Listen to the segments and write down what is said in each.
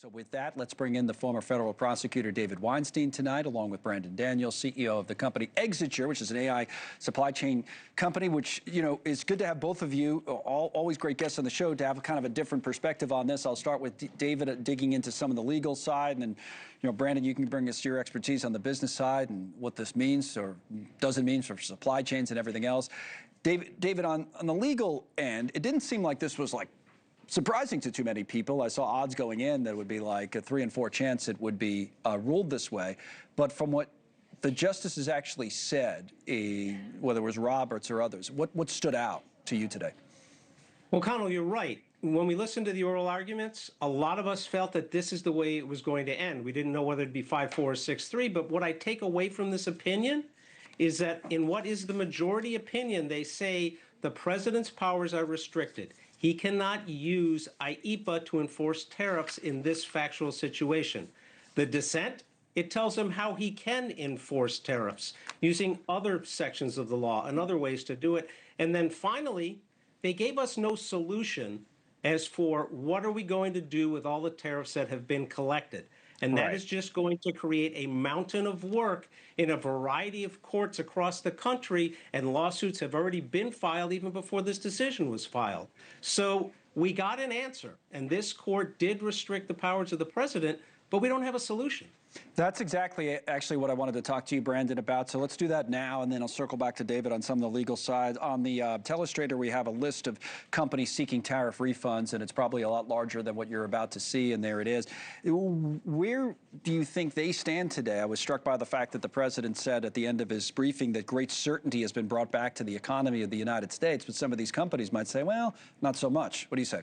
So with that, let's bring in the former federal prosecutor David Weinstein tonight, along with Brandon Daniels, CEO of the company Exiger, which is an AI supply chain company, which, you know, is good to have both of you, always great guests on the show, to have a kind of a different perspective on this. I'll start with David digging into some of the legal side, and then, you know, Brandon, you can bring us your expertise on the business side and what this means or doesn't mean for supply chains and everything else. David, on the legal end, it didn't seem like this was like surprising to too many people. I saw odds going in that it would be like a 3 in 4 chance it would be ruled this way. But from what the justices actually said, whether it was Roberts or others, what stood out to you today? Well, Connell, you're right. When we listened to the oral arguments, a lot of us felt that this is the way it was going to end. We didn't know whether it'd be 5-4 or 6-3, but what I take away from this opinion is that in what is the majority opinion, they say the president's powers are restricted. He cannot use IEEPA to enforce tariffs in this factual situation. The dissent, it tells him how he can enforce tariffs using other sections of the law and other ways to do it. And then finally, they gave us no solution as for what are we going to do with all the tariffs that have been collected. And that is just going to create a mountain of work in a variety of courts across the country, and lawsuits have already been filed even before this decision was filed. So we got an answer, and this court did restrict the powers of the president, but we don't have a solution. That's exactly actually what I wanted to talk to you, Brandon, about. So let's do that now, and then I'll circle back to David on some of the legal side. On the telestrator, we have a list of companies seeking tariff refunds, and it's probably a lot larger than what you're about to see, and there it is. Where do you think they stand today? I was struck by the fact that the president said at the end of his briefing that great certainty has been brought back to the economy of the United States, but some of these companies might say, well, not so much. What do you say?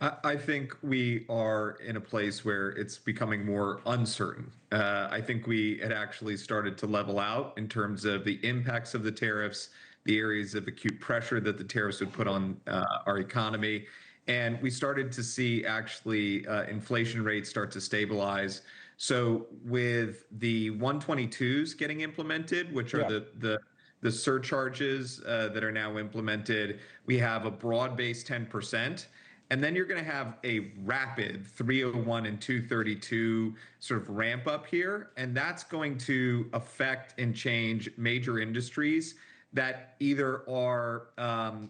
I think we are in a place where it's becoming more uncertain. I think we had actually started to level out in terms of the impacts of the tariffs, the areas of acute pressure that the tariffs would put on our economy. And we started to see actually inflation rates start to stabilize. So with the 122s getting implemented, which are the surcharges that are now implemented, we have a broad-based 10%. And then you're going to have a rapid 301 and 232 sort of ramp up here. And that's going to affect and change major industries that either are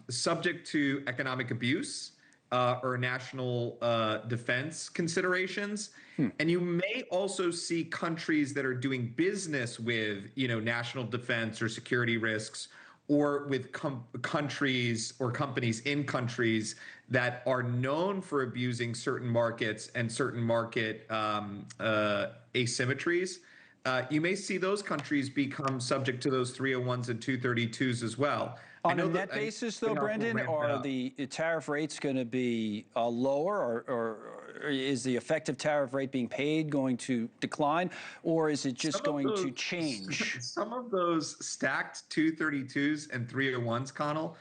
subject to economic abuse or national defense considerations. And you may also see countries that are doing business with, you know, national defense or security risks, or with countries or companies in countries that are known for abusing certain markets and certain market asymmetries. You may see those countries become subject to those 301s and 232s as well. On a net basis, though, Brendan, are the tariff rates going to be lower, or is the effective tariff rate being paid going to decline, or is it just going to change? Some of those stacked 232s and 301s, Connell,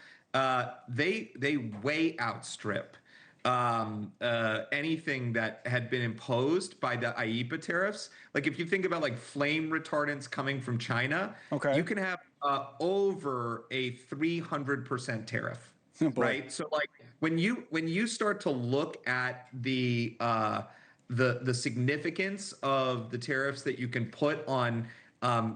they way outstrip anything that had been imposed by the IEEPA tariffs. Like if you think about like flame retardants coming from China, you can have over a 300% tariff, right? So like when you start to look at the significance of the tariffs that you can put on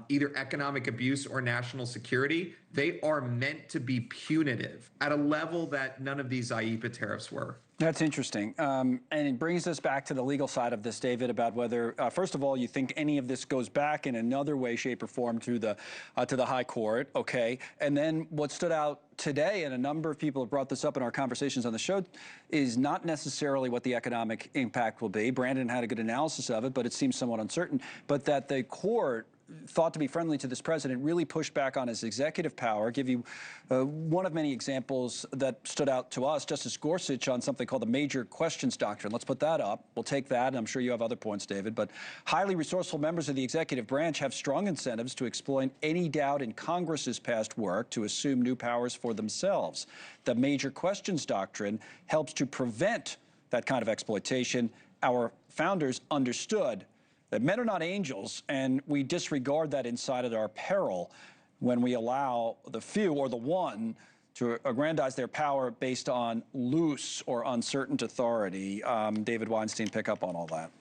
either economic abuse or national security, they are meant to be punitive at a level that none of these IEEPA tariffs were. That's interesting. And it brings us back to the legal side of this, David, about whether, first of all, you think any of this goes back in another way, shape, or form to the high court, okay? And then what stood out today, and a number of people have brought this up in our conversations on the show, is not necessarily what the economic impact will be. Brandon had a good analysis of it, but it seems somewhat uncertain. But that the court, thought to be friendly to this president, really pushed back on his executive power. I'll give you one of many examples that stood out to us, Justice Gorsuch, on something called the major questions doctrine. Let's put that up. We'll take that, and I'm sure you have other points, David. But highly resourceful members of the executive branch have strong incentives to exploit any doubt in Congress's past work to assume new powers for themselves. The major questions doctrine helps to prevent that kind of exploitation. Our founders understood that men are not angels, and we disregard that insight at our peril when we allow the few or the one to aggrandize their power based on loose or uncertain authority. David Weinstein, pick up on all that.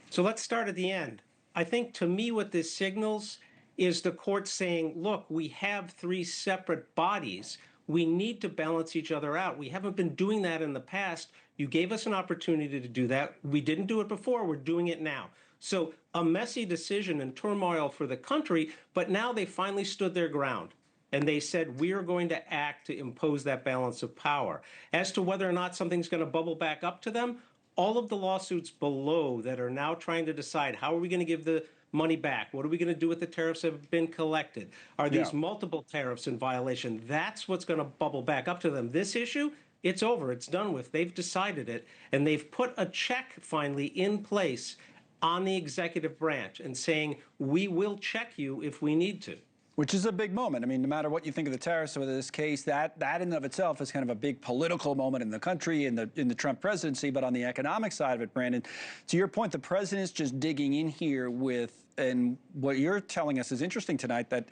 So let's start at the end. I think to me what this signals is the court saying, look, we have three separate bodies. We need to balance each other out. We haven't been doing that in the past. You gave us an opportunity to do that. We didn't do it before. We're doing it now. So a messy decision and turmoil for the country, but now they finally stood their ground. And they said, we are going to act to impose that balance of power. As to whether or not something's going to bubble back up to them, all of the lawsuits below that are now trying to decide how are we going to give the money back? What are we going to do with the tariffs that have been collected? Are these multiple tariffs in violation? That's what's going to bubble back up to them. This issue, it's over. It's done with. They've decided it. And they've put a check finally in place on the executive branch and saying, we will check you if we need to. Which is a big moment. I mean, no matter what you think of the tariffs or this case, that in and of itself is kind of a big political moment in the country, in the Trump presidency. But on the economic side of it, Brandon, to your point, the president's just digging in here with, and what you're telling us is interesting tonight, that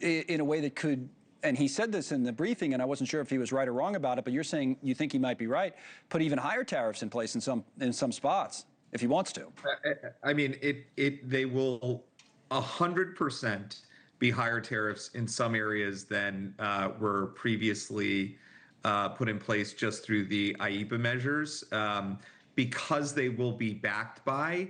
in a way that could, and he said this in the briefing, and I wasn't sure if he was right or wrong about it, but you're saying you think he might be right, put even higher tariffs in place in some spots if he wants to. I mean, they will 100% be higher tariffs in some areas than were previously put in place just through the IEEPA measures, because they will be backed by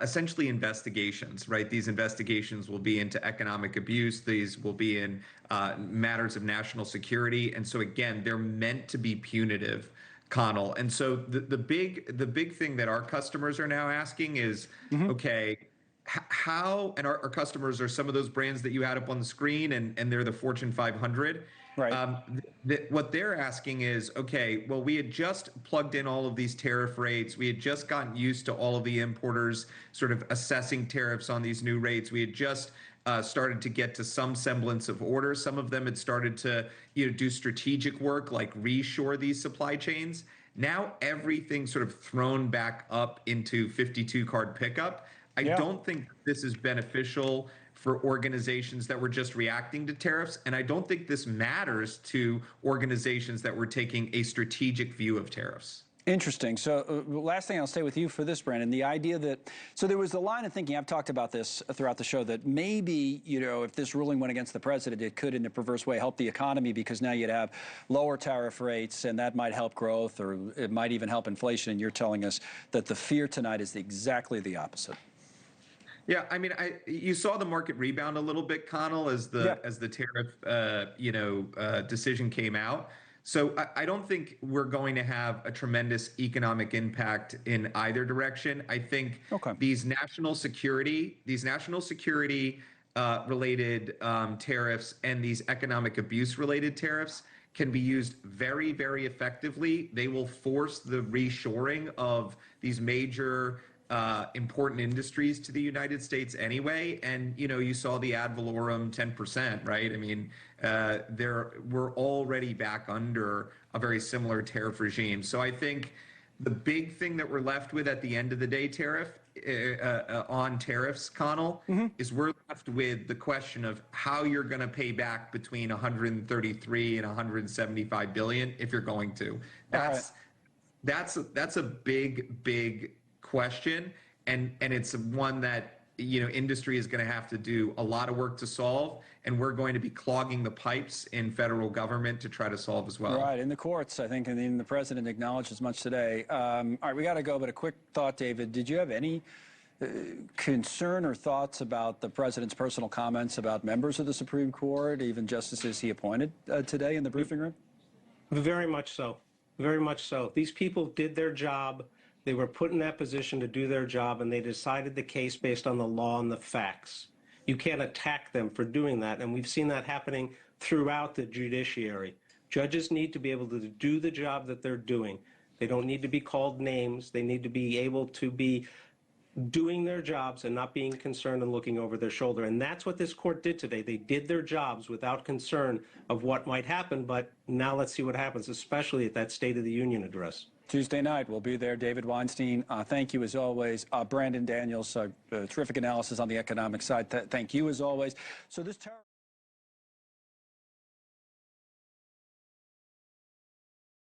essentially investigations, right? These investigations will be into economic abuse. These will be in matters of national security. And so again, they're meant to be punitive, Connell. And so the big thing that our customers are now asking is, okay, how, and our customers are some of those brands that you had up on the screen, and they're the Fortune 500. Right. What they're asking is, okay, well, we had just plugged in all of these tariff rates. We had just gotten used to all of the importers sort of assessing tariffs on these new rates. We had just started to get to some semblance of order. Some of them had started to do strategic work like reshore these supply chains. Now everything's sort of thrown back up into 52 card pickup. I don't think this is beneficial for organizations that were just reacting to tariffs, and I don't think this matters to organizations that were taking a strategic view of tariffs. Interesting. So last thing, I'll stay with you for this, Brandon. The idea that, so there was a line of thinking, I've talked about this throughout the show, that maybe, if this ruling went against the president, it could, in a perverse way, help the economy, because now you'd have lower tariff rates, and that might help growth, or it might even help inflation. And you're telling us that the fear tonight is exactly the opposite. Yeah, I mean, you saw the market rebound a little bit, Connell, as the tariff decision came out. So I don't think we're going to have a tremendous economic impact in either direction. I think these national security related tariffs and these economic abuse related tariffs can be used very, very effectively. They will force the reshoring of these major important industries to the United States anyway. And, you saw the ad valorem 10%, right? I mean, we're already back under a very similar tariff regime. So I think the big thing that we're left with at the end of the day, on tariffs, Connell, is we're left with the question of how you're going to pay back between 133 and 175 billion if you're going to. That's a big question, and it's one that industry is going to have to do a lot of work to solve, and we're going to be clogging the pipes in federal government to try to solve as well. Right, in the courts, I think, and even the president acknowledged as much today. All right, we got to go, but a quick thought, David. Did you have any concern or thoughts about the president's personal comments about members of the Supreme Court, even justices he appointed today in the briefing room? Very much so. Very much so. These people did their job. They were put in that position to do their job, and they decided the case based on the law and the facts. You can't attack them for doing that, and we've seen that happening throughout the judiciary. Judges need to be able to do the job that they're doing. They don't need to be called names. They need to be able to be doing their jobs and not being concerned and looking over their shoulder. And that's what this court did today. They did their jobs without concern of what might happen, but now let's see what happens, especially at that State of the Union address. Tuesday night, we'll be there. David Weinstein, thank you as always. Brandon Daniels, terrific analysis on the economic side. Thank you as always. So this